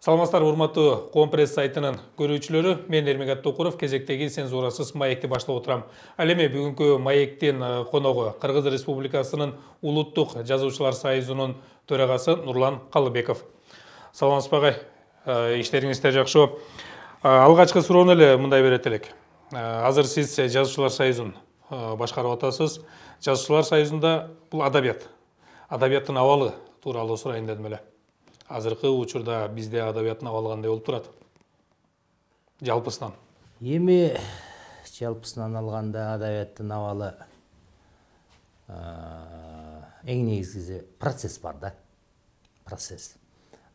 Саламатсыздар, урматтуу Компресс сайтынын көрүүчүлөрү, мен Эрмек Токуров кезектеги цензурасыз маекти баштап отурам. Ал эми бүгүнкү маектин коногу Кыргыз Республикасынын Улуттук Жазуучулар союзунун төрагасы Нурлан Калыбеков. Саламатсызбы агай, иштериңиздер жакшыбы? Алгачкы суроону эле мындай берет элек. Азыр сиз Жазуучулар союзун башкарып атасыз. Жазуучулар союзунда бул адабияттын абалы тууралуу сурайын дедим эле. Азыркы учурда бизде адабияттын абалы кандай болуп турат? Жалпысынан. Эми жалпысынан алганда адабияттын абалы эң негизгиси процесс бар да. Процесс.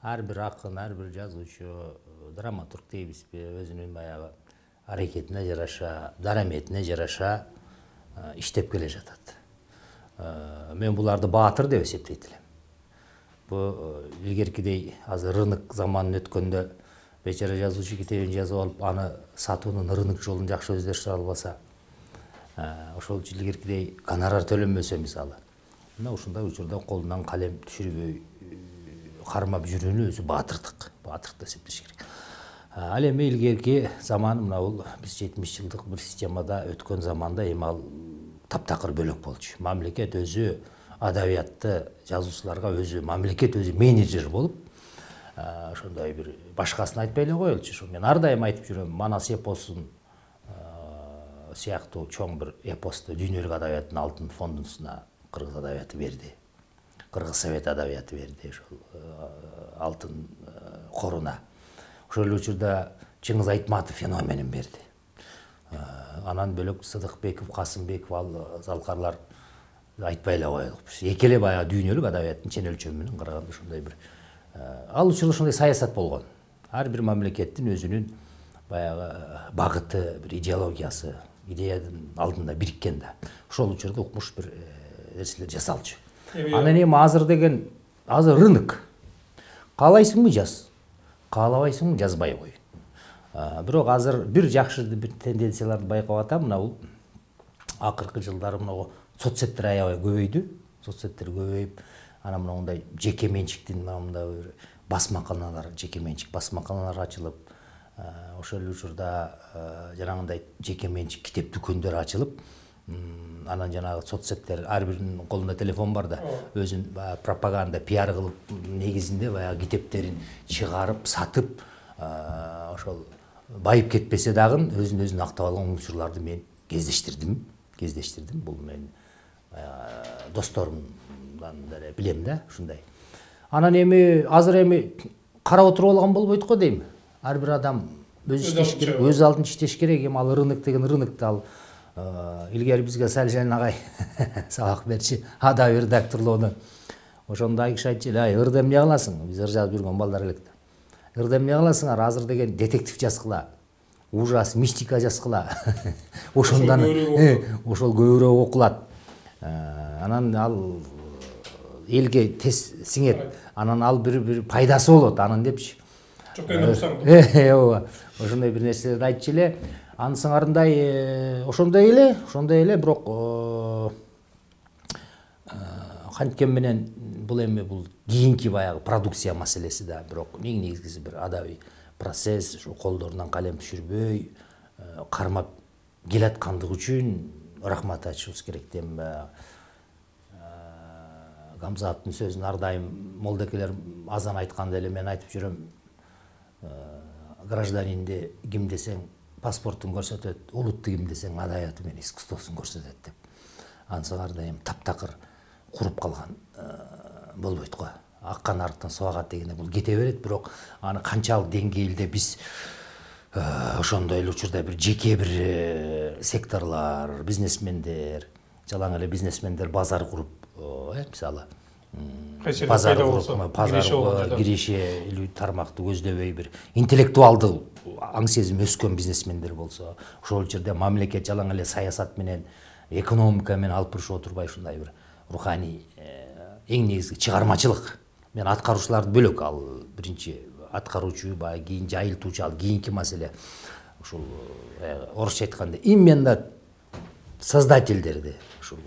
Ар бир акын, ар бир жазуучу, драматург дейбизби, өзүнүн баягы аракетине жараша, дараметине жараша иштеп келе жатат. Мен буларды баатыр деп эсептейт элем. Илгеркидей азыр рынок заманын өткөндө бечара жазуучу китебин жазып алып, аны сатуунун рынок жолун жакшы өздөштүрө албаса, ошол үчүн илгеркидей гонорар төлөнбөсө мисалы, мына ушундай учурда колунан калем түшүрбөй кармап жүрүүнү өзү баатырдык деп эсептеш керек. Ал эми илгерки заман мына бул биз 70 жылдык бир системада өткөн заманда эми ал таптакыр бөлөк болчу. Мамлекет өзү адабиятты жазуучуларга өзү, мамлекет өзү менеджер болуп, ошондой бир башкасын айтпай эле коелчу. Мен ар дайым айтып жүрөм, Манас эпосун сыяктуу чоң бир эпосту дүйнөлүк адабияттын алтын фондусуна Кыргыз адабияты берди. Кыргыз Совет адабияты берди ошол алтын коруна. Ошол учурда Чыңгыз Айтматов феноменин берди. Анан бөлөк Сыдыкбеков, Касымбеков, ал залкарлар айтпай эле коелукпуз. Эки эле баягы дүйнөлүк адабияттын чен өлчөмү менен караганда ошондой бир ал учурда ошондой саясат болгон. Ар бир мамлекеттин өзүнүн баягы багыты, бир идеологиясы, идеянын алдында бириккен да. Ошол учурда укмуш бир нерселер жасалчу. Анан эми азыр деген азыр рынок. Каалайсыңбы жаз, каалабайсыңбы жазбай кой. Бирок азыр бир жакшы бир тенденцияларды байкап атам. Мына бул акыркы жылдары мына соцсеттер аябай көбөйдү. Соцсеттер көбөйүп, анан мындай жеке менчиктин мындай басмаканалар, жеке менчик басмаканалар ачылып, ошол учурда жанагындай жеке менчик китеп дүкөндөр ачылып, анан жанагы соцсеттер ар биринин колунда телефон бар да, өзүн пропаганда, пиар кылып, негизинде баягы китептерин чыгарып, сатып, ошол байып кетпесе дагы өзүн актап алган учурларды мен кездештирдим. Бул мен досторумдан деле билем да, ушундай. Анан эми азыр эми карап отуруп алган болбойт го дейм. Ар бир адам өзү иштеш керек, өз алдын иштеш керек. Эми ал рынок деген рынокто ал илгери бизге Салжан агай сабак берчи, адабий редакторлоону. Ошондо киши айтчу эле, ай ырды эмне кыласың? Биз ыр жазып жүргөн балдар элек да. Ырды эмне кыласыңар? Азыр деген детектив жазгыла, ужас, мистика жазгыла. Ошондон ошол көбүрөөк окулат. Анан ал элге тез сиңет. Анан ал бир пайдасы болот анын депчи. Ооба. Ошондой бир нерселерди айтчу эле. Анысыңарындай ошондой эле, бирок канткен менен бул эми бул кийинки баягы продукция маселеси да, бирок эң негизгиси бир адабий процесс, ушу колдорунан калем түшүрбөй кармап келаткандыгы үчүн рахмат айтышыбыз керек дейм. Гамзатовдун сөзүн ар дайым молдекелер азан айтканда эле мен айтып жүрөм. Гражданинди ким десең паспортун көрсөтөт, улутту ким десең адабияты менен искусствосун көрсөтөт деп. Ансаңар дайым таптакыр куруп калган болбойт го. Аккан арыктан суу агат дегенде бул кете берет, бирок аны канчалык деңгээлде биз ошондой эле учурда бир жеке бир секторлор, бизнесмендер, жалаң эле бизнесмендер базар куруп, мисалы базар куруп, киреше тармакты көздөбөй бир интеллектуалдуу аң сезим өскөн бизнесмендер болсо, ошол учурда мамлекет жалаң эле саясат менен, экономика менен алып бурушуп отурбай ушундай бир руханий эң негизги чыгармачылык. Мен аткаруучуларды бөлөк, ал биринчи аткаруучу, баягы кийин жайылтуучу, ал кийинки маселе. Ушул орусча айтканда именно создательдерди, ушул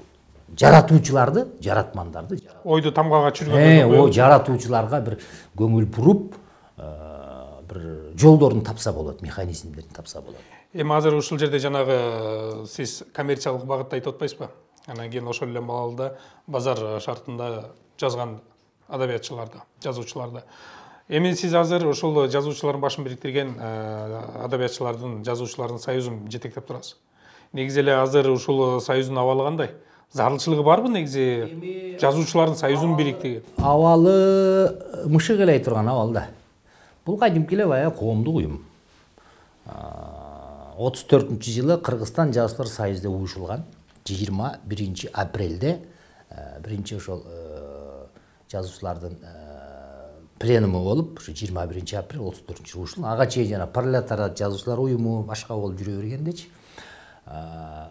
жаратуучуларды, жаратмандарды, ойду тамгага түшүргөн, жаратуучуларга бир көңүл буруп, бір жолдорун тапса болот, механизмдерин тапса болот. Эми азыр ушул жерде жанагы сиз коммерциялык багытты айтып атпайсызбы? Анан кийин ошол эле маалда базар шартында жазган адабиятчыларды, жазуучуларды. Эми сиз азыр ошол жазуучулардын башын бириктирген адабиятчылардын, жазуучулардын союзун жетектеп турасыз. Негизи эле азыр ушул союздун абалы кандай? Зарылчылыгы барбы негизи жазуучулардын союзун бириктиги? Абалы мышык эле турган абал да. Бул кадимки эле баягы коомдук уюм. 34-жылы Кыргызстан жазуучулар союзу уюшулган. 21 апрелде биринчи ошол жазуучулардын пленуму болуп, ушу 21 апрель 34-жылы уюшулган. Ага чейин жана пролетариат жазуучулар уюму башка болуп жүрө бергендечи.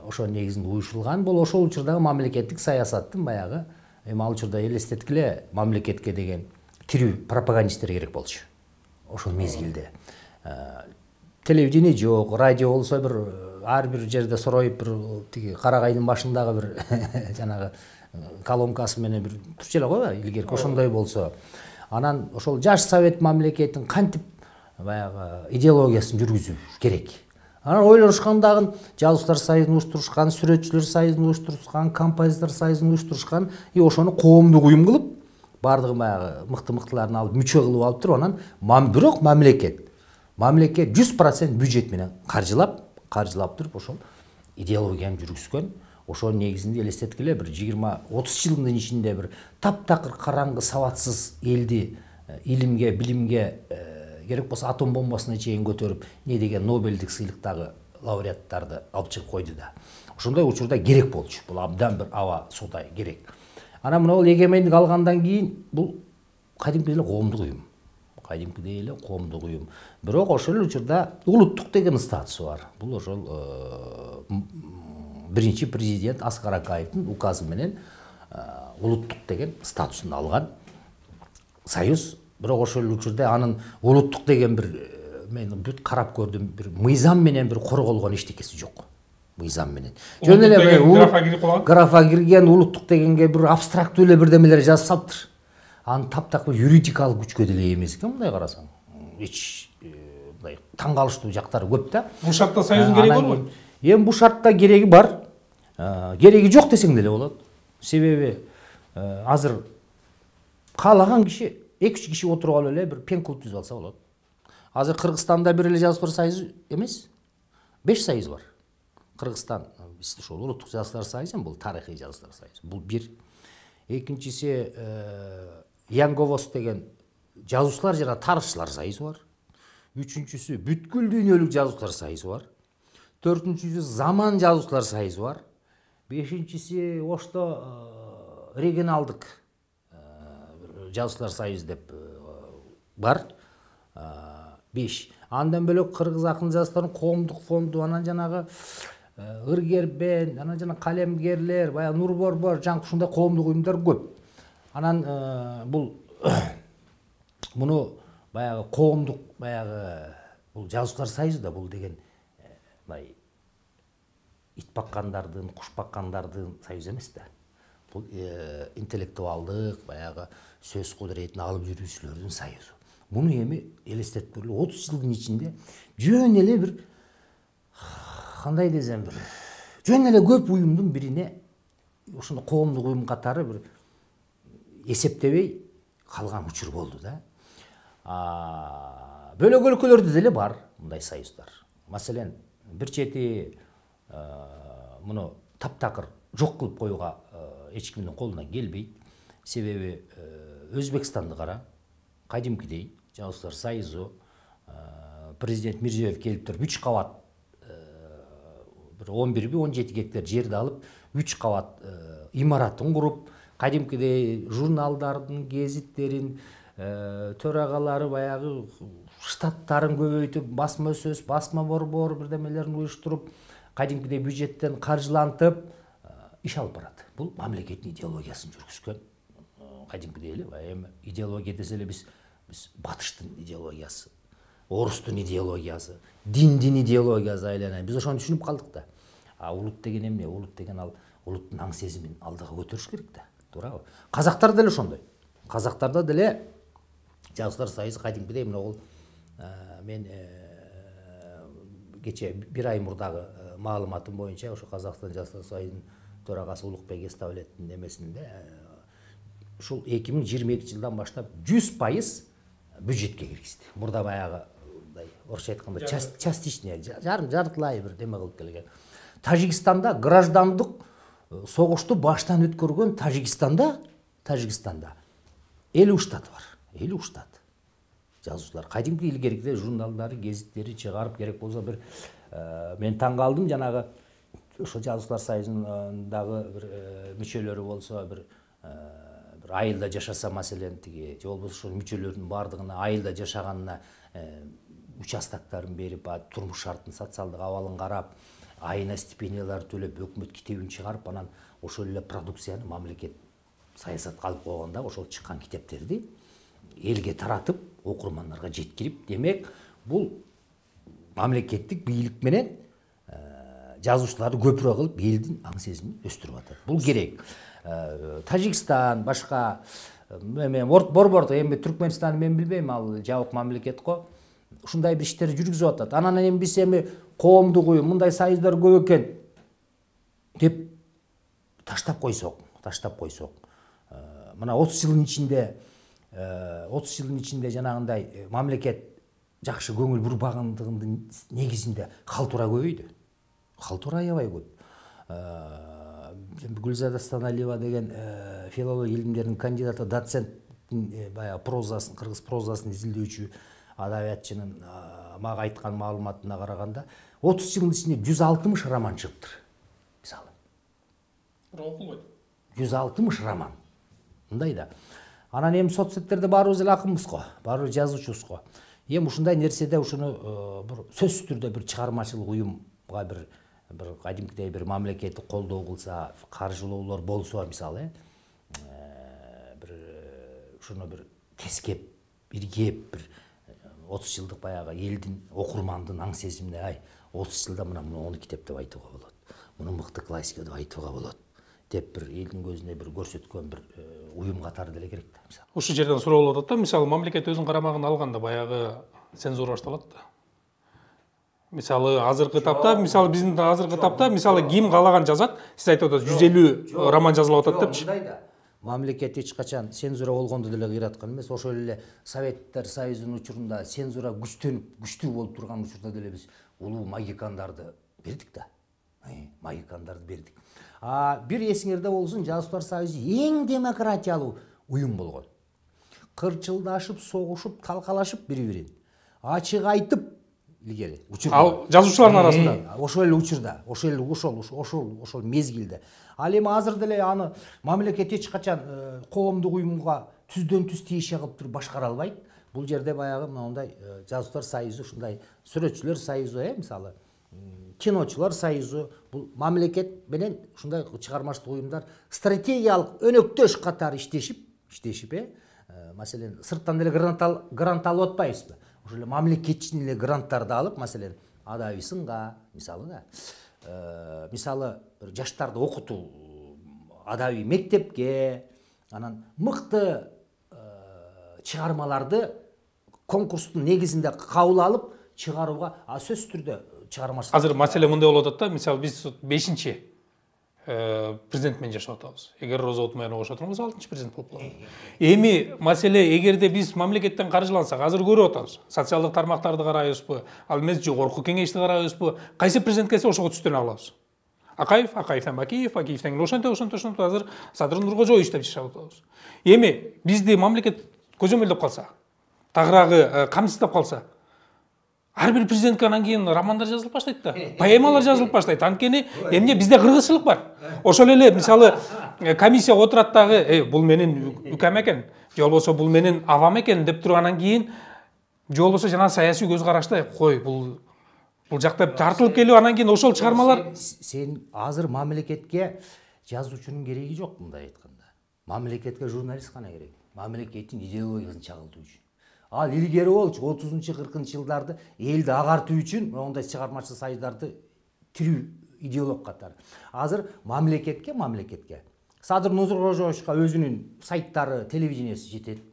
Ошол негизинде уюшулган. Бул ошол учурдагы мамлекеттик саясаттын баягы, эми ал учурда элестеткиле мамлекетке деген тирүү пропагандисттер керек болчу. Ошол мезгилде телевидение жок, радио болсо ар бир жерде сороюп бир тиги карагайдын башындагы бир жанагы колонкасы менен бир турчу эле го илгерки ошондой болсо. Анан ошол жаш совет мамлекетин кантип баягы идеологиясын жүргүзүү керек. Анан ойлошкан дагы жазуучулар союзун уюштурушкан, сүрөтчүлөр союзун уюштурушкан, композитор союзун уюштурушкан, ошону коомдук уюм кылып, бардыгы баягы мыкты-мыктыларын алып, мүчө кылып алып туруп, анан бирок мамлекет 100% бюджет менен каржылап туруп ошол идеологияны жүргүзгөн. Ошол негизинде элестеткиле бир 20-30 жылдын ичинде бир таптакыр караңгы сабатсыз элди илимге, билимге керек болсо атом бомбасына чейин көтөрүп, не деген Нобелдик сыйлыктагы лауреаттарды алып чыгып койду да. Ошондой учурда керек болчу. Бул абдан бир аба судай керек. Анан мына бул эгемендик алгандан кийин бул кадимкидей эле коомдук уюм. Кадимкидей эле коомдук уюм. Бирок ошол учурда улуттук деген статусу бар. Бул ошол биринчи президент Аскар Акаевдин указы менен улуттук деген статусун алган союз. Бирок ошол учурда анын улуттук деген бир мен бүт карап көрдүм, бир мыйзам менен бир корголгон эчтекеси жок. Мыйзам менен. Жөн эле графа кирген улуттук дегенге бир абстрактуу эле бирдемелер жазып салыптыр. Анын таптакыр юридикалык күчкө деле эмес экен мындай карасаң. Эч мындай таң калыштуу жактары көп да. Бул шартта союздун кереги барбы? Эми бул шартта кереги бар. Кереги жок десең деле болот. Себеби азыр каалаган киши 2-3 киши отуруп алып эле бир пен клуб түзүп алса болот. Азыр Кыргызстанда бир эле жазуучулар союзу эмес, 5 союз бар. Кыргызстан бизде ошол улуттук жазуучулар союзу, бул тарыхый жазуучулар союзу. Бул бир. Экинчиси Янговос деген жазуучулар жана тарыхчылар союзу бар. Үчүнчүсү бүткүл дүйнөлүк жазуучулар союзу бар. Төртүнчүсү Заман жазуучулар союзу бар. Бешинчиси ошто регионалдык жазуучулар союзу деп бар. 5. Андан бөлөк Кыргыз акын жазуучулардын коомдук фонду, анан жанагы ыргербен, анан жана калемгерлер, баягы Нурборбор, жаңы ушундай коомдук уюмдар көп. Анан бул муну баягы коомдук баягы бул жазуучулар союзу да бул деген мындай ит баккандардын, куш баккандардын союзу эмес да. Бул интеллектуалдык баягы сөз кудуретин алып жүрүүчүлөрдүн союзу. Муну эми элестетип көрөлү, 30 жылдын ичинде жөн эле бир кандай десем бир жөн эле көп уюмдун бирине ошондо коомдук уюм катары бир эсептебей калган учур болду да. Бөлөк өлкөлөрдө деле бар мындай союздар. Маселен, бир чети муну таптакыр жок кылып коюуга эч кимдин колунан келбейт. Себеби Өзбекстанды кара, кадимкидей жазуучулар союзу, президент Мирзиёев келип туруп 3 кабат бир 11-17 гектар жерди алып, 3 кабат имаратын куруп, кадимкидей журналдардын, гезиттерин, төрагалары баягы штаттарын көбөйтүп, басма сөз, басма борбор бирдемелерин уюштуруп, кадимкидей бюджеттен каржылантып иш алып барат. Бул мамлекеттин идеологиясын жүргүзгөн. Кадимкидей эле, эми идеология десе эле биз батыштын идеологиясы, орустун идеологиясы, диндин идеологиясы айланайт. Биз ошону түшүнүп калдык да. Улут деген эмне? Улут деген ал улуттун аң сезимин алдыга көтөрүш керек да. Туурабы? Казактар деле ошондой. Казактарда деле жазуучулар союзу кадимкидей мына бул мен кече бир ай мурдагы маалыматым боюнча ошо Казакстан Жаштар союзунун төрагасы Улукбек Эстаблеттин эмесинде ушул 2022 жылдан баштап 100% бюджетке киргизди. Мурда баягы орусча айтканда частичный, жартылай бир деме кылып келген. Тажикстанда граждандык согушту баштан өткөргөн Тажикстанда 50 штат бар. 50 штат. Жазуучулар кадимки илгеркиде журналдары, гезиттери чыгарып керек болсо бир мен таң калдым, жанагы ошо Жазуучулар союзундагы бир мүчөлөрү болсо бир айылда жашаса маселен тиги же болбосо ошол мүчөлөрдүн бардыгына айылда жашаганына участоктарын берип, турмуш шартын, социалдык абалын карап, айына стипендиялар төлөп, өкмөт китебин чыгарып, анан ошол эле продукцияны мамлекет саясатка алып койгонда ошол чыккан китептерди элге таратып, окурмандарга жеткирип, демек бул мамлекеттик бийлик менен жазуучуларды көпүрө кылып, элдин аң сезимин өстүрүп атат. Бул керек. Тажикстан, башка борбордо эми Түркмөнстанды мен билбейм, ал жабык мамлекет го. Ушундай бир иштер жүргүзүп атат. Анан эми биз эми коомдук уюм, мындай союздар көп экен деп таштап койсок, мына 30 жылдын ичинде жанагындай мамлекет жакшы көңүл бурбагандыгынын негизинде калтура көбөйдү. Калтура аябай көп. Гүлзада Станалиева деген филология илимдеринин кандидаты, доцент, баягы прозасын, кыргыз прозасын изилдөөчү адабиятчынын мага айткан маалыматына караганда 30 жылдын ичинде 160 роман чыгыптыр. Мисалы. Окулбайт. 160 роман. Мындай да. Анан эми соцсеттерде баарыбыз эле акынбыз го, баарыбыз жазуучубуз го. Эми ушундай нерседе ушуну бир сөзсүз түрдө бир чыгармачылык уюмга бир кадимкидей бир мамлекеттик колдоо кылса, каржылоолор болсо, мисалы, бир ушуну бир тескеп, иргеп, бир 30 жылдык баягы элдин, окурмандын аң сезимине, 30 жылда мына оны китеп деп айтууга болот, муну мыкты классика деп айтууга болот деп бир элдин көзүнө бир көрсөткөн бир уюм катары деле керек да, мисалы. Ушул жерден суроо болуп атат да, мисалы мамлекет өзүнүн карамагына алганда баягы цензура башталат да. Мисалы азыркы тапта, мисалы биздин азыркы тапта, мисалы ким каалаган жазат, сиз айтып атасыз 150 роман жазылып атат депчи. Мамлекет эч качан цензура болгонду деле кыйраткан эмес. Ошол эле Советтер Союзунун учурунда цензура күчтүү болуп турган учурда деле биз улуу магикандарды бердик да. Магикандарды бердик. Бир эсиңерде болсун, Жазуучулар союзу эң демократиялуу уюм болгон. Кырчылдашып, согушуп, талкалашып бири-бирин ачык айтып илгери учурда. Ал жазуучулардын арасында. Ошол эле учурда, ошол мезгилде. Ал эми азыр деле аны мамлекет эч качан коомдук уюмга түздөн түз тиеше кылып туруп башкара албайт. Бул жерде баягы мындай Жазуучулар союзу, ушундай сүрөтчүлөр союзу, мисалы, киночулар союзу, бул мамлекет менен ушундай чыгармачылык уюмдар стратегиялык өнөктөш катары иштешип, маселен, сырттан деле грант алып атпайбызбы? Ошол эле мамлекеттин эле гранттарды алып, маселен, адабий сынга, мисалы да, мисалы, жаштарды окутуу, адабий мектепке, анан мыкты чыгармаларды конкурстун негизинде кабыл алып чыгарууга сөзсүз түрдө чыгармачылык. Азыр маселе мындай болуп атат да, мисалы биз 5-чи президент менен жашап атабыз. Эгер Роза Отмаевна кошо турганбыз, 6-чы президент болуп калат. Эми маселе, эгерде биз мамлекеттен каржылансак, азыр көрүп атабыз. Социалдык тармактарды карайбызбы, ал эмес жогорку кеңешти карайбызбы, кайсы президент келсе ошого түстөн алабыз. Акаевден Бакиев, Бакиевден ошентип азыр Садыр Нуркожоевич деп жашап атабыз. Эми бизди мамлекет көзөмөлдөп калса, тагыраагы камсыздап калса, ар бир президентке анан кийин романдар жазылып баштайт да, поэмалар жазылып баштайт. Анткени эмне бизде кыргызчылык бар. Ошол эле мисалы комиссия отурат дагы, бул менин үкам экен, же болбосо бул менин авам экен деп тургандан кийин, же болбосо жана саясий көз караштай кой, бул жакта тартылып келип, анан кийин ошол чыгармалар. Сен азыр мамлекетке жазуучунун кереги жок, мындай айтканда. Мамлекетке журналист гана керек. Мамлекеттин идеологиясын чагылтуу үчүн. Ал илгери болчу 30-40 жылдарды элди агартуу үчүн мондай чыгармачылык союздарды тирүү идеолог катары. Азыр мамлекетке Садыр Нуркожоевичка өзүнүн сайттары, телевидениясы жетет.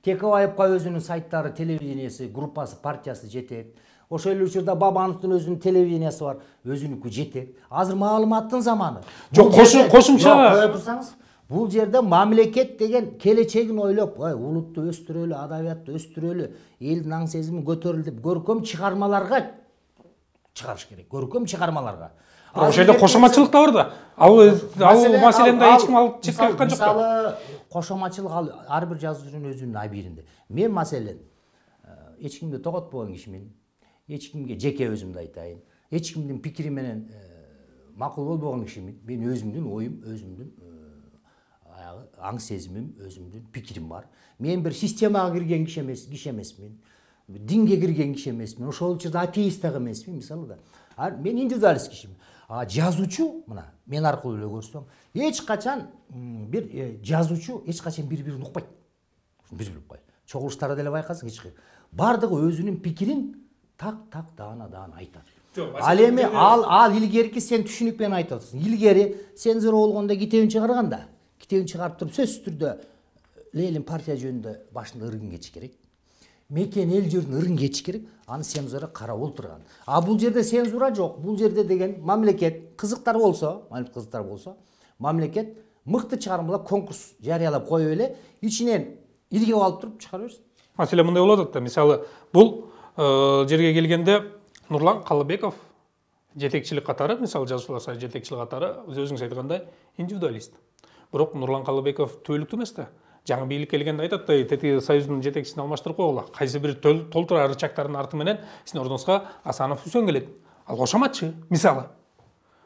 Текебаевка өзүнүн сайттары, телевидениясы, группасы, партиясы жетет. Ошол эле учурда Бабановдун өзүнүн телевидениясы бар, өзүнүкү жетет. Азыр маалыматтын заманы. Жок, кошумча коё турсаңыз, бул жерде мамлекет деген келечегин ойлоп, улутту өстүрөлү, адабиятты өстүрөлү, элдин аң сезими көтөрүлүп, көркөм чыгармаларга чыгарыш керек. Көркөм чыгармаларга. ошол жерде кошоматчылык да бар да. Ал маселени да эч ким алып четке каккан жок. Мисалы, кошоматчылык ар бир жазуучунун өзүнүн абийиринде. Мен маселен эч кимди тоготпогон кишимин. Эч кимге жеке өзүмдү айтайын. Эч кимдин пикири менен макул болбогон кишимин. Мен өзүмдүн оюм, өзүмдүн аң сезимим, өзүмдүн пикирим бар. Мен бир системага кирген киши эмесмин. Динге кирген киши эмесмин. Ошол учурда атеист дагы эмесмин, мисалы да. Мен индивидуалист кишимин. Жазуучу, мына, мен аркылуу эле көрсөң, эч качан бир жазуучу эч качан бири-бирин укпайт. Бири-бирин укпайт. Чогулуштарды деле байкасаң эч бардыгы өзүнүн пикирин так даана айтат. Ал эми ал илгерки сен түшүнүк менен айтып атасың. Илгери сен зор болгондо китебин чыгарганда, китебин чыгарып туруп сөзсүз түрдө Ленин партия жөнүндө башында ыргын кетиш керек. Мекен эл жөрүн ырын кетиш керек, аны цензура карап отурган. Бул жерде цензура жок. Бул жерде деген мамлекет кызыктар болсо, мамлекет мыкты чыгармалар конкурс жарыялап коюп эле, ичинен илгеп алып туруп чыгара берсин. Маселе мындай болот атты. Мисалы, бул жерге келгенде Нурлан Калыбеков жетекчилик катары, мисалы жазуучулар союзу жетекчилик катары өзүңүз айткандай индивидуалист. Бирок Нурлан Калыбеков төөлүктүү эмес да. Жаңы бийлик келгенде айтат да, тети союздун жетекчисин алмаштырып койгула. Кайсы бир толтура рычагтардын арты менен сиздин ордуңузга Асанов Үсөн келет. Ал кошоматчы, мисалы.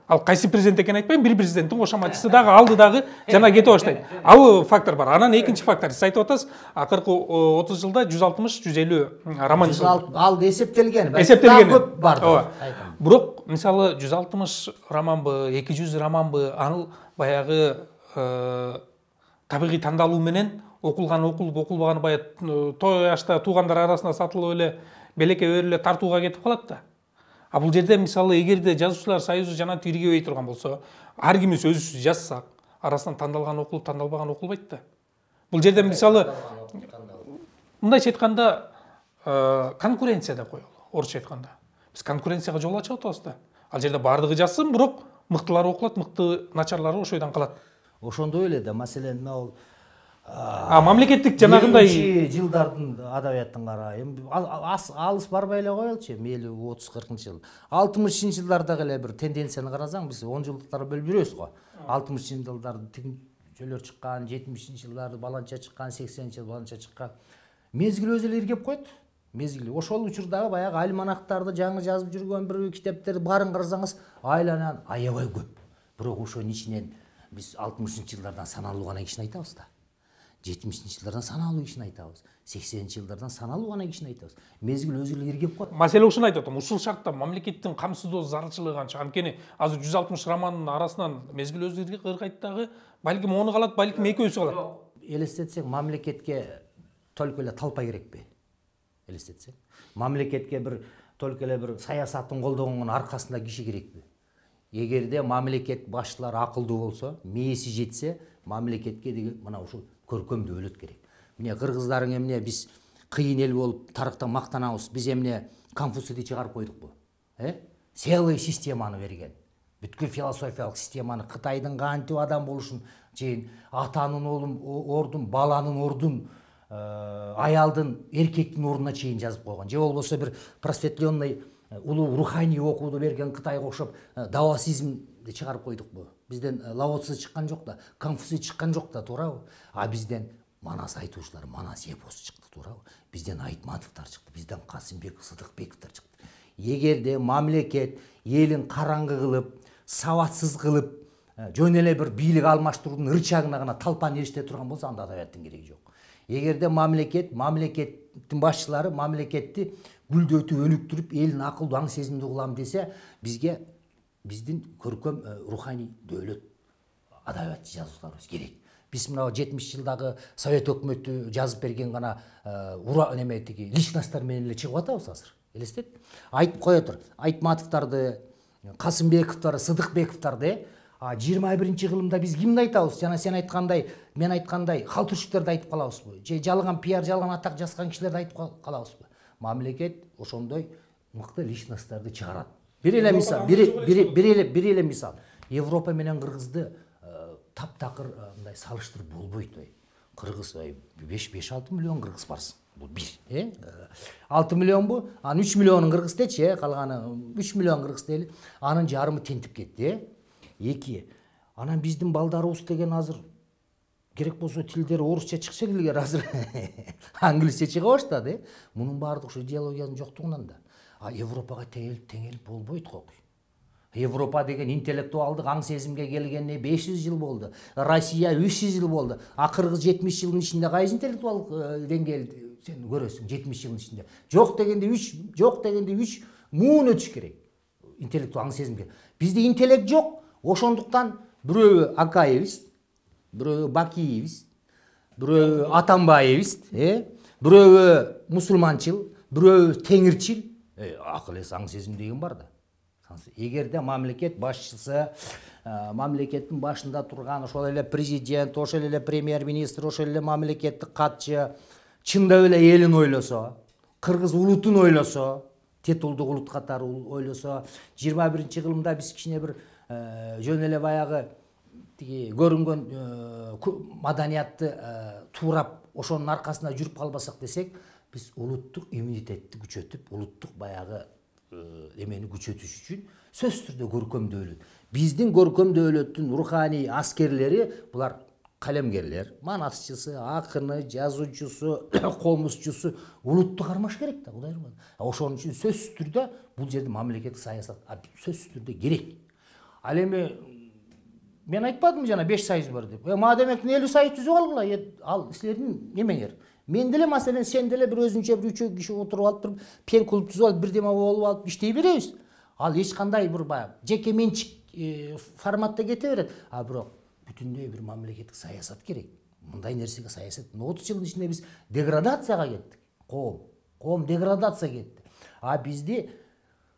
Ал кайсы президент экенин айтпайм, бир президенттин кошоматчысы дагы алды дагы жана кете баштайт. Ал фактор бар. Анан экинчи фактор, сиз айтып атасыз, акыркы 30 жылда 160-150 роман жазылды. Ал эсептелген. Эсептелген. Көп бар. Бирок, мисалы 160 романбы, 200 романбы, ал баягы табигый тандалуу менен окулбаган баягы той ашта туугандар арасында сатылып эле белекке бериле тартууга кетип калат да. Бул жерде мисалы эгерде жазуучулар союзу жана тиргебей турган болсо, ар кимиз өзүбүз жазсак, арасынан тандалган окулуп, тандалбаган окулбайт да. Бул жерде мисалы мындайча айтканда конкуренция деп коелу, орусча айтканда. Биз конкуренцияга жол ачып атабыз да. Ал жерде баардыгы жазсын, бирок мыктылары окулат, мыкты начарлары ошол жерден калат. Ошондой эле да, маселен мына мамлекеттик жанагындай жылдардын адабиятын карайм. Алыс барбай эле коелучу, мейли 30-40 жыл. 60-жылдардагы эле бир тенденцияны карасаң, биз 10 жылдыктарды бөлүп жүрөбүз го. 60-жылдарды тигинчөлөр чыккан, 70-жылдарды баланча чыккан, 80-жыл баланча чыккан. Мезгил өзү эле иргеп койт. Мезгил. Ошол учурдагы баягы альманахтарды жаңы жазып жүргөн бир китептерди баарын карасаңыз, айланан аябай көп. Бирок ошонун ичинен биз 60-жылдардан саналуу гана кишини айтабыз да. 70-жылдардан саналуу кишини айтабыз. 80-жылдардан саналуу гана кишини айтабыз. Мезгил өзү эле иргеп коет. Маселе ушуну айтып атам. Ушул шартта мамлекеттин камсыздоо зарылчылыгы канча. Анткени азыр 160 романдын арасынан мезгил өзү ыргайт дагы, балким оны калат, балким экөөсү калат. Элестетсең, мамлекетке только эле толпа керекпи? Элестетсең, мамлекетке бир только эле бир саясаттын колдогонун аркасында киши керекпи? Эгерде мамлекет башчылары акылдуу болсо, мээси жетсе, мамлекетке деген мына ушул көркөм дөөлөт керек. Міне кыргыздарың эмне биз кыйын эл болуп тарыхтан мактанабыз. Биз эмне Конфуцийди чыгарып койдукпу? Целый системаны берген. Бүткүл философиялык системаны, Кытайдын кантип адам болушун чейин, атанын ордун, баланын ордун, аялдын, эркектин ордуна чейин жазып койгон. Же болбосо бир просветленный улуу руханий окууду берген Кытайга окшоп даосизмди чыгарып койдукпу? Бизден Лао Цзы чыккан жок да, Конфуций чыккан жок да, туурабы? Бизден Манас айтуучулар, Манас эпосу чыкты, туурабы? Бизден Айтматовдор чыкты, бизден Касымбеков, Сыдыкбековдор чыкты. Эгерде мамлекет элин караңгы кылып, сабатсыз кылып, жөн эле бир бийлик алмаштыруудун ырчагына гана талпан эриште турган болсо, анда адабияттын кереги жок. Эгерде мамлекеттин башчылары мамлекетти гүлдөтүп, өнүктүрүп, элин акылдуу аң сезимдүү кылам десе, бизге биздин көркөм руханий дөөлөт адабият жазууларыбыз керек. Биз мына 70-жылдагы Совет өкмөтү жазып берген гана неметиги личносттар менен эле чыгып атабыз азыр. Элестет. Айтып кое тур. Айтматовдорду, Касымбековдорду, Сыдыкбековдорду 21 кылымда биз кимди айтабыз? Жана сен айткандай, мен айткандай халтурщиктерди айтып калабызбы? Же жалган пиар, жалган атак жазган кишилерди айтып калабызбы? Мамлекет ошондой мыкты личностьтарды чыгарат. Бир эле мисал. Европа менен Кыргызды таптакыр мындай салыштырып болбойт. Кыргыз 5-6 миллион кыргыз барсың. Бул бир, 6 миллионбу? Анын 3 миллионун кыргыз дечи, калганы 3 миллион кыргыз дейли. Анын жарымы тентип кетти, 2. Анан биздин балдарыбыз деген азыр керек болсо тилдери орусча чыкса эле азыр англисче чыга баштады. Мунун баардыгы ушу идеологиянын жоктугунан да. Европага теңелип болбойт го. Европа деген интеллектуалдык аң сезимге келгенине 500 жыл болду. Россия 300 жыл болду. Кыргыз 70 жылдын ичинде кайсы интеллектуалдык деңгээл сен көрөсүң 70 жылдын ичинде. Жок дегенде 3 муун өтүш керек. Интеллектуал аң сезимге. Бизде интеллект жок. Ошондуктан бирөө Акаевист, бирөө Бакиевист, бирөө Атамбаевист, бирөө мусулманчыл, бирөө теңирчил. Акыл эс аң сезим деген бар да. Эгерде мамлекет башчысы, мамлекеттин башында турган ошол эле президент, ошол эле премьер-министр, ошол эле мамлекеттик катчы чындап эле элин ойлосо, кыргыз улутун ойлосо, титулдук улут катары ойлосо, 21 кылымда биз кичине бир жөн эле баягы көрүнгөн маданиятты туурап ошонун аркасында жүрүп калбасак десек, биз улуттук иммунитетти күчөтүп, улуттук баягы эмени күчөтүш үчүн сөзсүз түрдө көркөм дөөлөт. Биздин көркөм дөөлөттүн руханий аскерлери булар калемгерлер, манасчысы, акыны, жазуучусу, комузчусу улутту кармаш керек да, Кудай ырмады. Ошон үчүн сөзсүз түрдө бул жерде мамлекеттик саясат сөзсүз түрдө керек. Ал эми мен айтпадымбы жана 5 союз бар деп. Мадемек 50 союз түзүп алгыла, ал силердин эмеңер. Мен деле маселен сен деле бир өзүнчө бир 3 киши отуруп алып туруп, пен клуб түзүп алып, бирдеме болуп алып иштей беребиз. Ал эч кандай бир жеке менчик форматта кете берет. Бирок бүтүндөй бир мамлекеттик саясат керек. Мындай нерсеге саясат 30 жылдын ичинде биз деградацияга кеттик. Коом деградация кетти. Бизди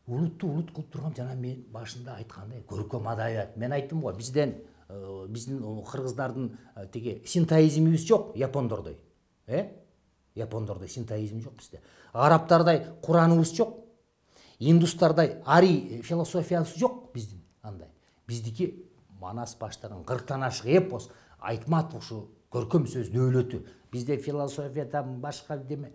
улутту улут кылып турган жана мен башында айткандай көркөм адабият. Мен айттым го, биздин кыргыздардын тиги синтоизмибиз жок, япондордой. Япондордой синтоизм жок бизде. Арабтардай Кураныбыз жок. Индустардай ари философиясы жок биздин андай. Биздики Манас баштаган 40тан ашык эпос, Айтматов ушу көркөм сөз дөөлөтү. Бизде философиядан башка деме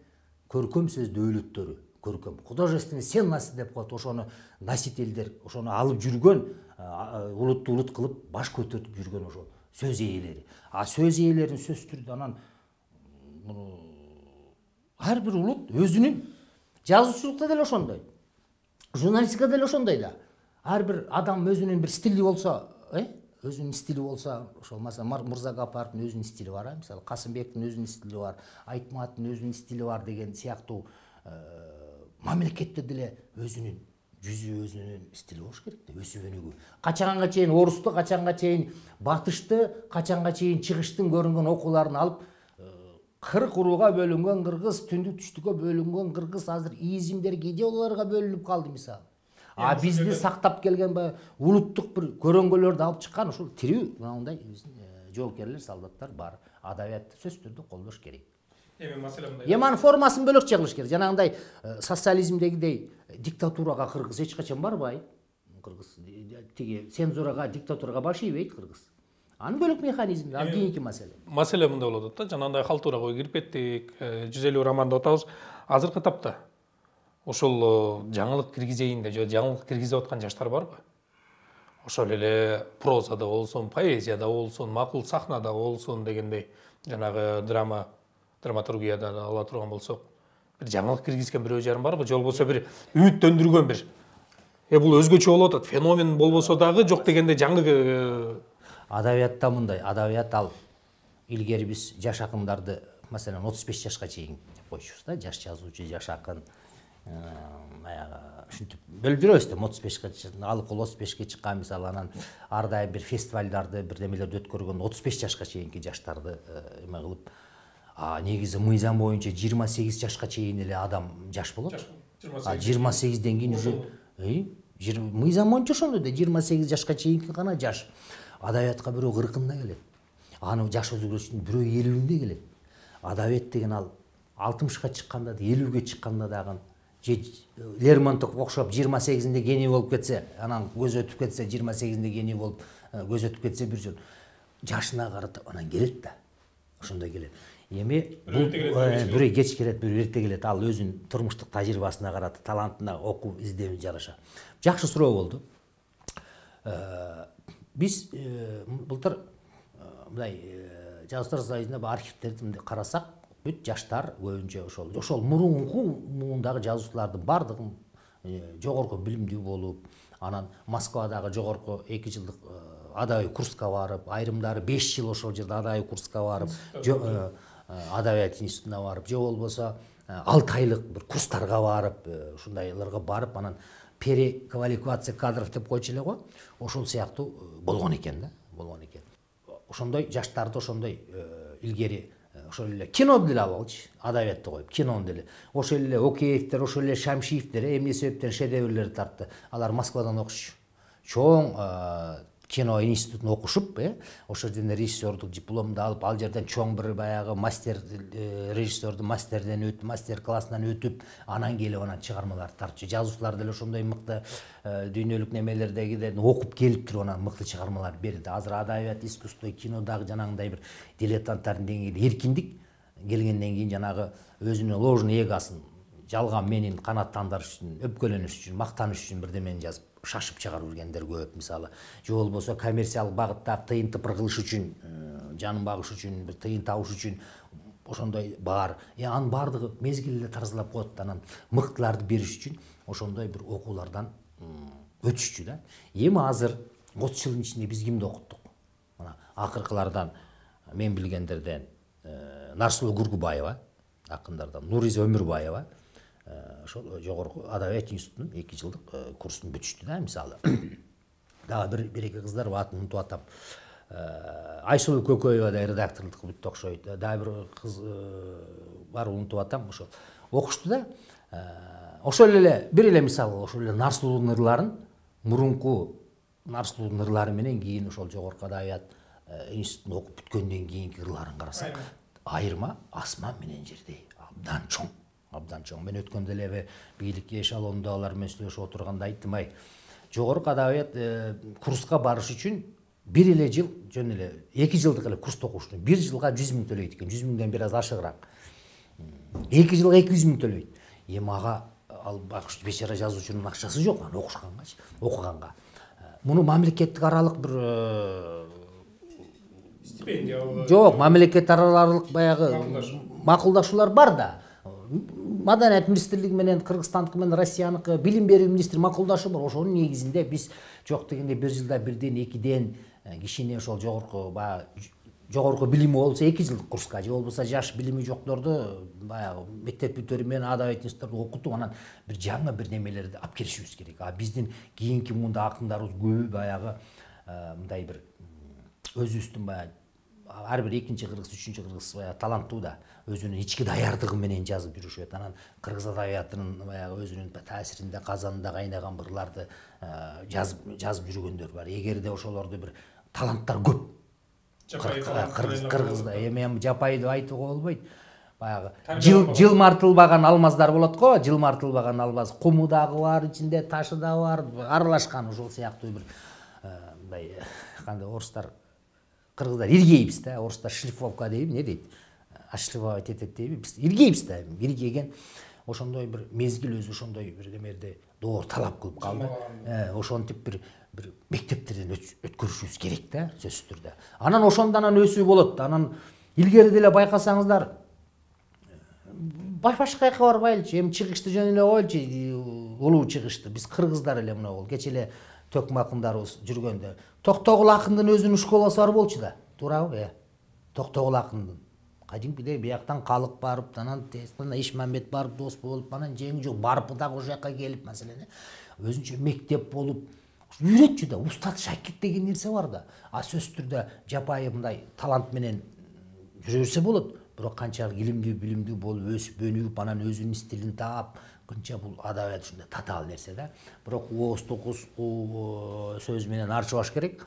көркөм сөз дөөлөттөрү, көркөм художественный ценности деп коет. Ошону носительдер, ошону алып жүргөн, улутту улут кылып баш көтөрүп жүргөн ошол сөз ээлери. Сөз ээлерин сөз түрдө анан ар бир улут өзүнүн жазуучулукта деле ошондой, журналистикада деле ошондой да. Ар бир адам өзүнүн бир стили болсо, өзүнүн стили болсо, ошол маселен Мырзагапаровдун өзүнүн стили бар, мисалы Касымбектин өзүнүн стили бар, Айтматтын өзүнүн стили бар деген сыяктуу мамлекетте деле өзүнүн жүзү, өзүнүн стили болуш керек да, өсүп өнүгүү. Качанга чейин орусту, качанга чейин батышты, качанга чейин чыгыштын көрүнгөн окууларын алып 40 урууга бөлүнгөн кыргыз, түндүк түштүккө бөлүнгөн кыргыз азыр изимдерге, идеологияларга бөлүнүп калды мисалы. Бизди сактап келген улуттук бир көрөнгөлөрдү алып чыккан ушул тирүү мындай биздин жоокерлер, солдаттар бар. Адабиятты сөзсүз түрдө колдош керек. Анын формасын бөлөкчө кылыш керек. Жанагындай социализмдегидей диктатурага кыргыз эч качан барбайт. Кыргыз тиги цензурага, диктатурага баш ийбейт кыргыз. Анын бөлөк механизми, ал кийинки маселе. Маселе мындай болот да, жанагындай калтурага кирип кеттик, 150 романды атабыз. Азыркы тапта ошол жаңылык киргизейин деп, жаңылык киргизип аткан жаштар барбы? Ошол эле прозада болсун, поэзияда болсун, макул сахнада болсун дегендей, жанагы драматургияда ала турган болсок, бир жаңылык киргизген бирөө жарым барбы? Же болбосо бир үмүттөндүргөн бир бул өзгөчө болуп атат, феномен болбосо дагы жок дегенде жаңы адабиятта мындай, адабият ал илгери биз жаш акындарды, маселен 35 жашка чейин деп койчубуз да, жаш жазуучу, жаш акын ушинтип бөлүп жүрөбүз да, 35 алып 35ке чыккан мисалы, анан ар дайым бир фестивалдарды, бирдемелерди өткөргөн 35 жашка чейинки жаштарды эме кылып, негизи мыйзам боюнча 28 жашка чейин эле адам жаш болот. 28ден кийин уже мыйзам боюнча ошондой да 28 жашка чейинки гана жаш. Адабиятка бирөө 40-ында келет. Аны жаш өзгөрүш үчүн бирөө 50-інде келет. Адабият деген ал 60-ка чыкканда да 50-ге чыкканда дагы Лермонтов окшоп 28-inde гений болуп кетсе, анан көз өтүп кетсе 28-inde гений болуп көз өтүп кетсе бир жол жашына карата анан келет да. Ошондой келет. Эми бирөө кеч келет, бирөө эрте келет. Ал өзүнүн турмуштук тажрыйбасына карата, талантына, окуу издөөүнө жараша. Жакшы суроо болду. Биз былтыр мындай Жазуучулар союзунда архивтерди карасак, бүт жаштар көбүнчө ошол мурунку муундагы жазуучулардын бардыгын жогорку билимдүү болуп, анан Москвадагы жогорку 2 жылдык адабий курска барып, айрымдары 5 жыл ошол жерде адабий курска барып, адабият институтуна барып, же болбосо 6 айлык бир курстарга барып, ушундайларга барып, анан переквалификация кадров деп койчу эле го. Ошол сыяктуу болгон экен да, болгон экен. Ошондой жаштарды ошондой илгери ошол эле киноду деле алалычы, адабиятты коюп, кинону деле. Ошол эле Океевдер, ошол эле Шамшиевдер эмне себептен шедеврлерди тартты. Алар Москвадан окушчу. Чоң кино институтун окушуп, ошол жерден режиссердук дипломду алып, ал жерден чоң бир баягы мастер режиссердун мастерден өтүп, мастер классынан өтүп, анан келип анан чыгармаларды тартчу. Жазуучулар деле ошондой мыкты дүйнөлүк немелердегиден окуп келип туруп анан мыкты чыгармалар берди. Азыр адабият, искусство, кинодагы жанагындай бир дилетанттардын деңгээлде эркиндик келгенден кийин жанагы өзүнүн ложный эгосын жалган менин канааттандырыш үчүн, өпкөлөнүш үчүн, мактаныш үчүн бирдемени жазып шашып чыгарып жүргендер көп, мисалы. Же болбосо коммерциялык багытта тыйын тыпыр кылыш үчүн, жанын багыш үчүн, бир тыйын табыш үчүн ошондой бар. Анын бардыгы мезгил эле таразалап коет, анан мыктыларды бериш үчүн ошондой бир окуулардан өтүшчү да. Эми азыр 30 жылдын ичинде биз кимди окуттук? Мына акыркылардан мен билгендерден Нарсулуу Гургубаева, акындардан Нуриза Өмүрбаева, ошол жогорку адабият институтунун 2 жылдык курсун бүтүштү да, мисалы. Дагы бир эки кыздар атын унутуп атам. Айсулуу Көкөева да редакторлук бүттү окшойт. Дагы бир кыз бар, унутуп атам, ошол окушту да. Ошол эле бир эле мисалы, ошол эле Нарсулуу Нырларын, мурунку Нарсулуу Нырлары менен кийин ошол жогорку адабият институтун окуп бүткөндөн кийинки ырларын карасак, айырма асман менен жердей, абдан чоң. Абдан чоң. Мен өткөндө эле бийлик эшелонунда алар менен сүйлөшүп отурганда айттым, жогорку адабият курска барыш үчүн бир эле жыл, жөн эле 2 жылдык эле курста окуш үчүн 1 жылга 100 миң төлөйт экен. 100 миңден бир аз ашыгыраак. 2 жылга 200 миң төлөйт. Эми ага ал бечара жазуучунун акчасы жок, аны окуганга. Муну мамлекеттик аралык бир стипендия жок, мамлекет аралык баягы макулдашуулар бар да. Маданият министрлиги менен Кыргызстандыкы менен Россияныкы билим берүү министри макулдашы бар. Ошонун негизинде биз жок дегенде 1 жылда 1ден 2ден кишини ошол жогорку билими болсо 2 жылдык курска, же болбосо жаш билими жокторду баягы мектеп бүтөрү менен адабият институтунда окутуп, анан бир жаңы бир немелерди алып келишибиз керек. Биздин кийинки муунда акындарыбыз көбү баягы мындай бир өзүбүздүн баягы ар бир 2-чи кыргыз, 3-чү кыргыз таланттуу да, өзүнүн ички даярдыгы менен жазып жүрүшөт. Анан кыргыз адабиятынын баягы өзүнүн таасиринде, казанында кайнаган ырларды жазып жүргөндөр бар. Эгерде ошолорду бир таланттар көп. Кыргызда эми жапай деп айтууга болбойт. Баягы жылмартылбаган алмаздар болот го, жылмартылбаган алмаз. Куму дагы бар, ичинде ташы да бар, аралашкан ошол сыяктуу бир мындай кандай орустар, кыргыздар иргейбиз да, орустар шлифовка дейби, не дейт? Ашлифовать этет дейби, биз иргейбиз да, иргеген ошондой бир мезгил өзү ошондой бир немерде доор талап кылып калды. Ошентип бир мектептерден өткөрүшүбүз керек да, сөзсүз түрдө. Анан ошондон өсүү болот. Анан илгери деле байкасаңыздар, башка жака барбайлычы, эми чыгышты жөн эле койлчу, улуу чыгышты. Биз кыргыздар эле мына бол, кече эле төкмө акындарыбыз жүргөндө. Токтогул акындын өзүнүн школасы бар болчу да, туурабы? Токтогул акындын. Кадимкидей бияктан Калык барып, анан Ишмамбет барып, дос болуп, анан жеңи жок барып дагы ошол жака келип, маселени өзүнчө мектеп болуп үйрөтчү да, устат шакирт деген нерсе бар да. Сөзсүз түрдө жапайы мындай талант менен жүрө берсе болот. бирок канчалык илимдүү билимдүү болуп өсүп өнүгүп анан өзүнүн стилин таап кынча бул адабият ушундай татаал нерсе да. Бирок ооз токус сөз менен арчыбаш керек.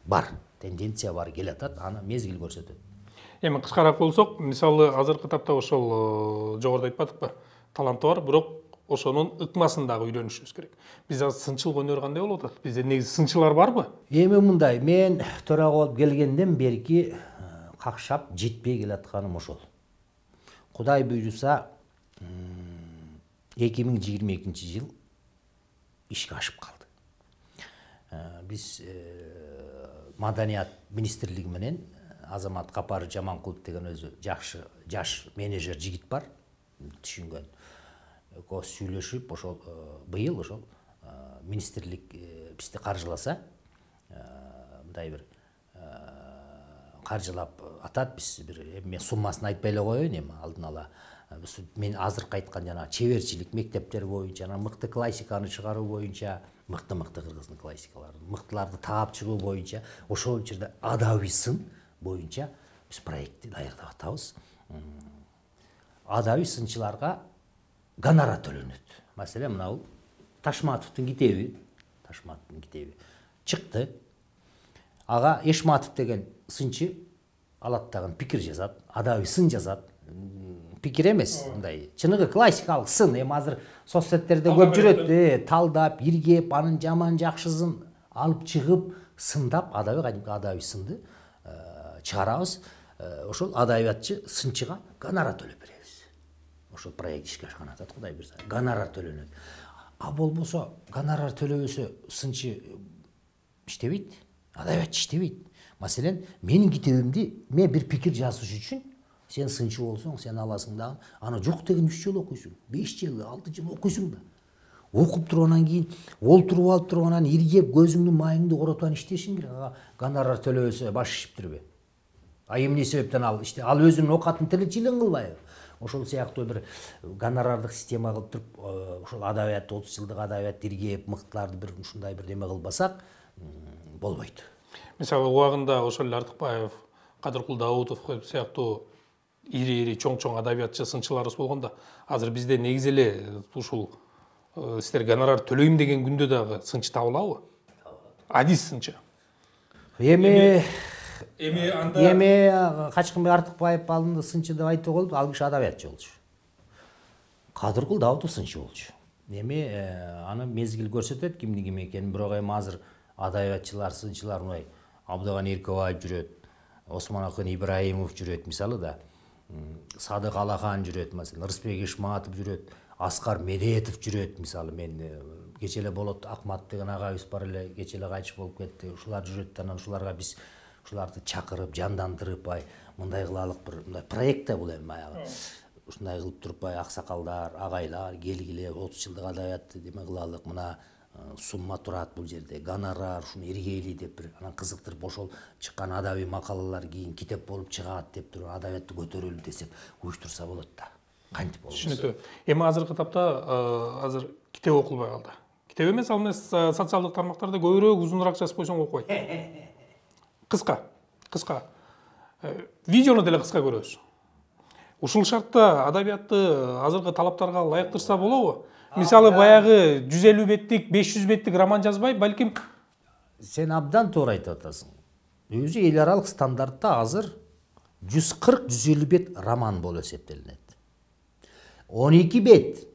Бар, тенденция бар, келатат, аны мезгил көрсөтөт. Эми кыскараак болсок, мисалы азыркы тапта ошол жогоруда айтпадыкпы, таланты бар, бирок ошонун ыкмасындагы үйлөнүшүбүз керек. Биз азыр сынчыл өнөр кандай болуп атат? Бизде негизи сынчылар барбы? Эми мындай, мен төрага болуп келгенден берки какшап жетпей келатканым ошол. Кудай буйруса 2022 жыл ишке ашып калды. Биз Маданият министрлиги менен Азамат Капар Жаманкулов деген өзү жакшы жаш менеджер жигит бар, түшүнгөн. Экөөбүз сүйлөшүп, ошол быйыл ошол министрлик бизди каржыласа, мындай бир каржылап атат, биз бир мен суммасын айтпай эле коеюн эми алдын ала. Мен азыркы айткан жана чеберчилик мектептер боюнча, мыкты классиканы чыгаруу боюнча, мыкты кыргыздын классикаларын, мыктыларды таап чыгуу боюнча, ошол жерде адабий сын боюнча биз проектти даярдап атабыз. Адабий сынчыларга гонорар төлөнөт. Маселен, мына бул Ташматовдун китеби чыкты. Ага Эшматов деген сынчы алат дагы пикир жазат, адабий сын жазат. Пикир эмес, мындай чыныгы классикалык сын. Эми азыр соцсеттерде көп жүрөт, талдап, иргеп, анын жаман жакшысын алып чыгып, сындап, кадимки адабий сынды чыгарабыз. Ошол адабиятчы сынчыга гонорар төлөп беребиз. Ошол проект ишке ашкан атат, Кудай буйруса, гонорар төлөнөт. А болбосо гонорар төлөбөсө сынчы иштебейт, адабиятчы иштебейт. Маселен, менин китебимди мен бир пикир жазыш үчүн сен сынчы болсоң, сен аласың дагы, аны жок деген 3 жыл окуйсуң, 5 жыл, 6 жыл окуйсуң да. Окуп туруп анан кийин олтуруп алып туруп анан иргеп көзүңдүн майыңды коротуп анан иштешиң керек. Гонорар төлөбөсө баш шиптирбе. А эмне себептен ал өзүнүн окатын тиричилигин кылбайбы? Ошол сыяктуу бир гонорардык система кылып туруп, ошол адабият 30 жылдык адабият иргеп, мыктыларды бир ушундай бир неме кылбасак, болбойт. Мисалы, убагында ошол эле Артыкбаев, Кадыркул Даутов сыяктуу ири чоң адабиятчы сынчыларыбыз болгондо, азыр бизде негизи эле ушул силер гонорар төлөйм деген күндө дагы сынчы табылабы? Адис сынчы. Эми анда Качкынбек Артыкбаев алдында сынчы деп айтып болду, ал киши адабиятчы болчу. Кадыркул Даутов сынчы болчу. Эми аны мезгил көрсөтөт кимдин ким экенин, бирок эми азыр адабиятчылар, сынчылар мындай Абдыган Эркебаев жүрөт, Осмонакын Ибраимов жүрөт, мисалы да. Садык Алахан жүрөт, маселен, Рыспек Ишматов жүрөт, Аскар Медетов жүрөт, мисалы мен кече эле болот Акмат деген агабыз бар эле, кече эле кайтыш болуп кетти. Ушулар жүрөт, анан ушуларга биз ушуларды чакырып, жандандырып, мындай кылалык бир мындай проект да бул эми баягы. Ушундай кылып туруп аксакалдар, агайлар келгиле 30 жылдык адабиятты деме кылалык, мына сумма турат бул жерде, гонорар, ушуну иргейли деп бир анан кызыктырып, ошол чыккан адабий макалалар кийин китеп болуп чыгат деп туруп адабиятты көтөрөлү десек уюштурса болот да. Кантип болот? Түшүнүктүү. Эми азыркы тапта азыр китеп окулбай калды. Китеп эмес, ал социалдык тармактарда көбүрөөк узунураак жазып койсоң окуйт. Кыска. Видеону деле кыска көрөбүз. Ушул шартта адабиятты азыркы талаптарга ылайыктырса болобу? Мисалы, баягы 150 беттик, 500 беттик роман жазбай, балким сен абдан туура айтып атасың. Өзү эл аралык стандартта азыр 140-150 бет роман болуп эсептелинет. 12 бет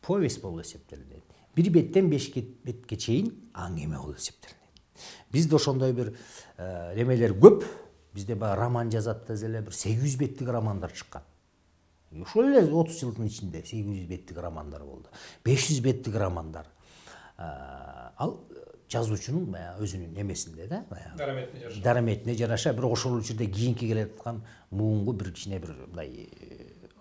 повесть болуп эсептелинет. 1 беттен 5 бетке чейин аңгеме болуп эсептелинет. Бизде ошондой бир немелер көп. Бизде баягы роман жазат деле бир 800 беттик романдар чыккан. Ошол эле 30 жылдын ичинде 800 беттик романдар болду. 500 беттик романдар. Ал жазуучунун баягы өзүнүн эмесинде да, баягы дараметине жараша, бирок ошол жерде кийинки келаткан муунгу бир кичине бир мындай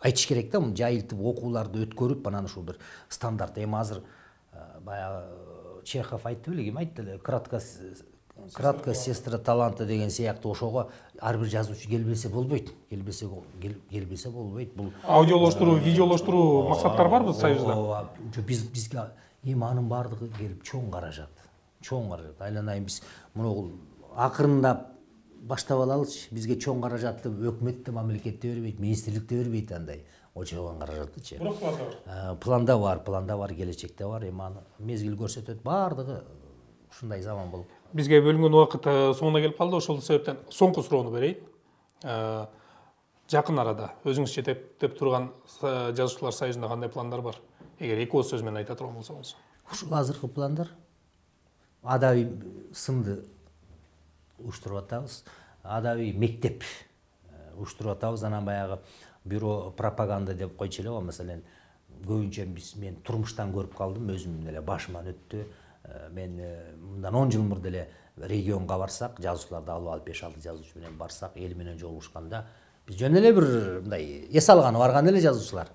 айтыш керек да, жайылтып окууларды өткөрүп, анан ушул бир стандарт. Эми азыр баягы Чехов айтты беле, ким айтты эле, краткая сестра таланта деген сыяктуу ошого ар бир жазуучу келбесе болбойт. Келбесе болбойт. Бул аудиолоштуруу, видеолоштуруу максаттар барбы Союзда? Бизге эми анын баардыгы келип чоң каражат. Айланайын биз муну акырындап баштап алалычы. Бизге чоң каражатты өкмөт да, мамлекет да бербейт, министрлик да бербейт андай очогон каражаттычы. Бирок планда бар. Планда бар, келечекте бар. Эми аны мезгил көрсөтөт. Бардыгы ушундай заман болуп. Бизге бөлүнгөн убакыт соңуна келип калды. Ошол себептен соңку суроону берейин. Жакын арада өзүңүз жетектеп турган жазуучулар союзунда кандай пландар бар? Эгер эки ооз сөз менен айта турган болсоңуз. Ушул азыркы пландар адабий сынды уюштуруп атабыз. Адабий мектеп уюштуруп атабыз. Анан баягы бюро пропаганда деп койчу эле го. Маселен, көбүнчө мен турмуштан көрүп калдым, өзүм деле башыман өттү. Мен мындан 10 жыл мурда эле регионго барсак, жазуучуларды алып 5-6 жазуучу менен барсак, эл менен жолугушканда, биз жөн эле бир мындай эс алганы барган эле жазуучулар.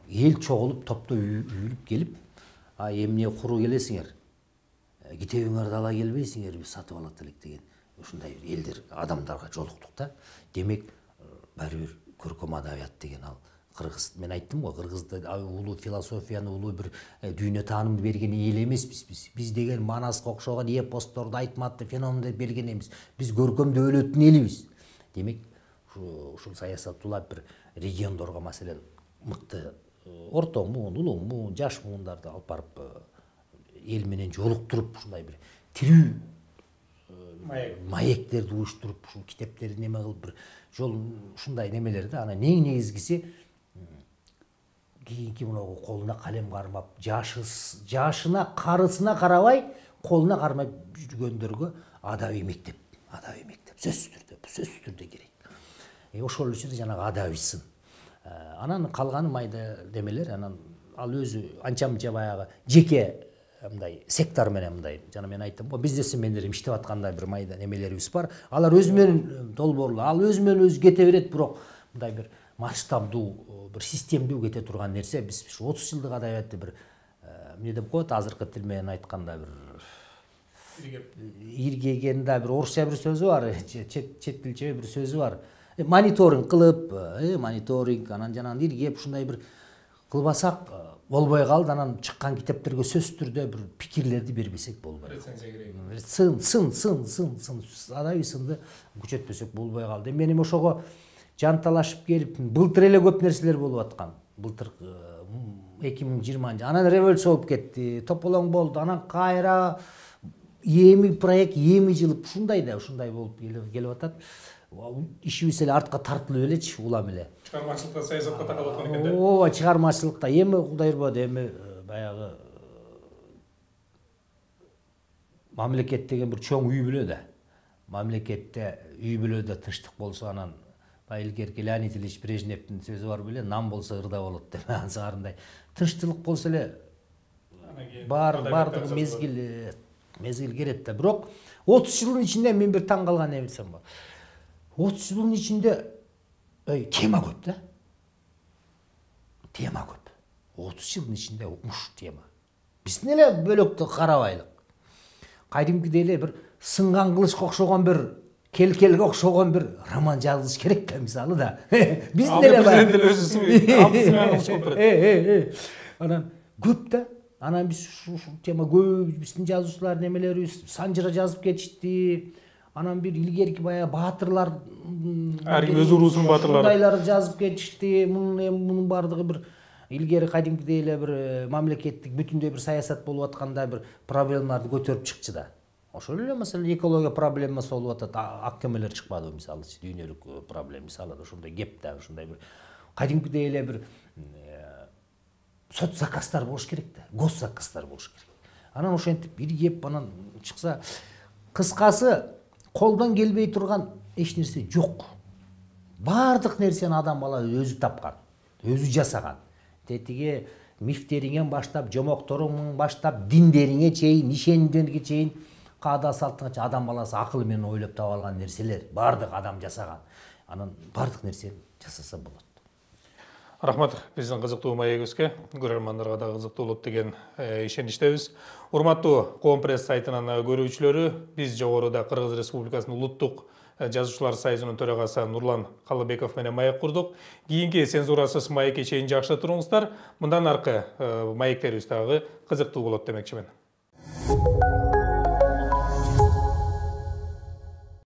Эл чогулуп, топто үйүлүп келип, эмне куруу келесиңер? Китебиңерди ала келбейсиңер, биз сатып алат элек деген. Ушундай элдер, адамдарга жолуктук да. Демек, баары бир көркөм адабият деген ал кыргыз, мен айттым го, кыргызды улуу философияны, улуу бир дүйнө таанымды берген эл эмеспиз биз. Биз деген Манаска окшогон эпосторду, айтматты феноменди берген эмес. Биз көркөмдү өлөтүн элибиз. Демек, ушул саясат улап бир региондорго, маселен, мыкты орто муун, улуу муун, жаш муундарды алып барып эл менен жолуктуруп, ушундай бир тирүү маектерди уюштуруп, ушул китептерди неме кылып бир жол ушундай немелерди. Анан эң негизгиси кийинки мынау колуна калем кармап, жашына, карысына карабай, колуна кармап жүргөндөргө адабий мектеп сөзсүз түрдө керек. Ошол үчүн жанагы адабий сын. Анан калганы майда демелер, анан ал өзү анча-мынча баягы жеке мындай сектор менен мындай, жана мен айттым го, бизнесмендер иштеп аткандай бир майда немелерибиз бар. Алар өзү менен долбоорлуу, ал өзү менен өзү кете берет, бирок мындай бир масштабдуу, бир системдүү кете турган нерсе. Биз 30 жылдык адабиятты бир эмне деп коет, азыркы тил менен айтканда бир иргеген да бир орусча бир сөзү бар, чет тилче бир сөзү бар. Мониторинг кылып, анан жанагы иргеп ушундай бир кылбасак болбой калды. Анан чыккан китептерге сөзсүз түрдө бир пикирлерди бербесек болбойт. Рецензия керек. Сын, адабий сынды күчөтпөсөк болбой калды. Мен эми ошого жанталашып келип, былтыр эле көп нерселер болуп аткан. Былтыр 2020 анан революция болуп кетти, тополоң болду, анан кайра эми проект жылып, ушундай болуп келип атат. Ишибиз эле артка тартылып элечи, улам эле. Чыгармачылыкта саясатка такап аткан экен да. Ооба, чыгармачылыкта эми Кудай ырбады, эми баягы мамлекет деген бир чоң үй бүлө да. Мамлекетте үй бүлөдө тынчтык болсо, анан илгерки Леонид Ильич Брежневдин сөзү бар беле, нам болсо ырда болот деп. Ансаарындай тынчтылык болсо эле бардыгы мезгил керет да. Бирок 30 жылдын ичинде мен бир таң калган нерсем бар. 30 жылдын ичинде тема көп да. Тема көп. 30 жылдын ичинде муш тема. Биз эле бөлөктү карабайлык. Кайдимкидей эле бир сынган кылычка окшогон бир келкелге окшогон бир роман жазылыш керек да, мисалы да. Биздин эле бар. Анан көп да. Анан биз ушул тема көп, биздин жазуучулар немелерибиз санжыра жазып кетишти. Анан бир илгерки баягы баатырлар, ар ким өз уруусунун баатырлары, мындайлар жазып кетишти. Мунун бардыгы бир илгери кайдимкидей эле бир мамлекеттик бүтүндөй бир саясат болуп атканда бир проблемаларды көтөрүп чыкчы да. Ошол эле маселен экология проблемасы болуп атат, ак кемелер чыкпадыбы мисалы, дүйнөлүк проблема мисалы, ошондой кеп да, ошондой бир кайдимкидей эле бир сот заказдар болуш керек да, гос заказдар болуш керек. Анан ошентип иргеп анан чыкса, кыскасы колдон келбей турган эч нерсе жок. Бардык нерсени адам бала өзү тапкан, өзү жасаган. Тетиги мифтериңен баштап, жомокторуңдан баштап, диндериңе чейин, ишенимдерге чейин, каада салтыңа чейин адам баласы акылы менен ойлоп таба алган нерселер бардык адам жасаган. Анан бардык нерсени жасаса болот. Рахмат, биздин кызыктуу маегибизге, көрөрмандарга да кызыктуу болот деген ишеничтебиз. Урматтуу Коом пресс сайтынын көрүүчүлөрү, биз жогоруда Кыргыз Республикасынын улуттук жазуучулар союзунун төрагасы Нурлан Калыбеков менен маек курдук. Кийинки цензурасыз маекке чейин жакшы туруңуздар. Мындан аркы маектерибиз дагы кызыктуу болот демекчимин.